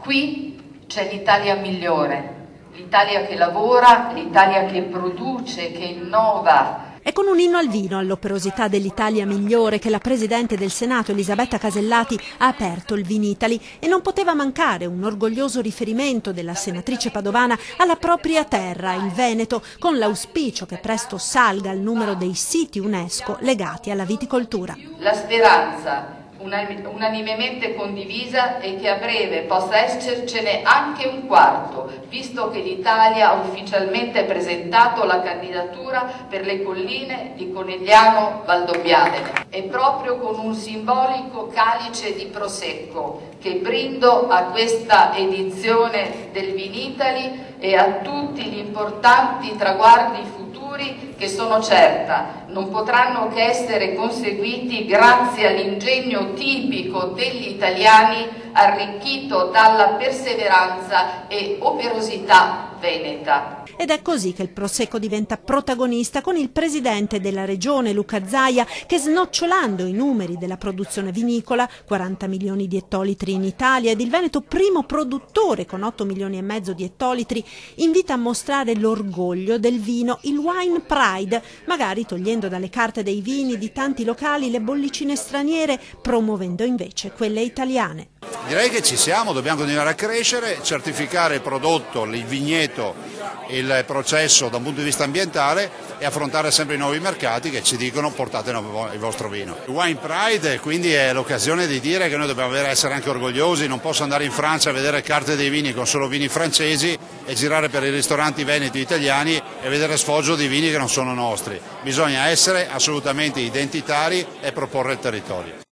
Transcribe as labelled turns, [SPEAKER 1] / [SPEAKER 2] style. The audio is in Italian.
[SPEAKER 1] Qui c'è l'Italia migliore, l'Italia che lavora, l'Italia che produce, che innova.
[SPEAKER 2] È con un inno al vino all'operosità dell'Italia migliore che la Presidente del Senato Elisabetta Casellati ha aperto il Vinitaly e non poteva mancare un orgoglioso riferimento della senatrice padovana alla propria terra, il Veneto, con l'auspicio che presto salga il numero dei siti UNESCO legati alla viticoltura.
[SPEAKER 1] La speranza unanimemente condivisa è che a breve possa essercene anche un quarto, visto che l'Italia ha ufficialmente presentato la candidatura per le colline di Conegliano Valdobbiadene. E proprio con un simbolico calice di Prosecco che brindo a questa edizione del Vinitaly e a tutti gli importanti traguardi futuri che sono certa non potranno che essere conseguiti grazie all'ingegno tipico degli italiani arricchito dalla perseveranza e operosità veneta.
[SPEAKER 2] Ed è così che il Prosecco diventa protagonista con il presidente della regione Luca Zaia che, snocciolando i numeri della produzione vinicola, 40 milioni di ettolitri in Italia ed il Veneto primo produttore con 8 milioni e mezzo di ettolitri, invita a mostrare l'orgoglio del vino, il Wine Pride, magari togliendo dalle carte dei vini di tanti locali le bollicine straniere, promuovendo invece quelle italiane.
[SPEAKER 3] Direi che ci siamo, dobbiamo continuare a crescere, certificare il prodotto, il vigneto, il processo da un punto di vista ambientale e affrontare sempre i nuovi mercati che ci dicono portate il vostro vino. Il Wine Pride quindi è l'occasione di dire che noi dobbiamo essere anche orgogliosi, non posso andare in Francia a vedere carte dei vini con solo vini francesi e girare per i ristoranti veneti italiani e vedere sfoggio di vini che non sono nostri. Bisogna essere assolutamente identitari e proporre il territorio.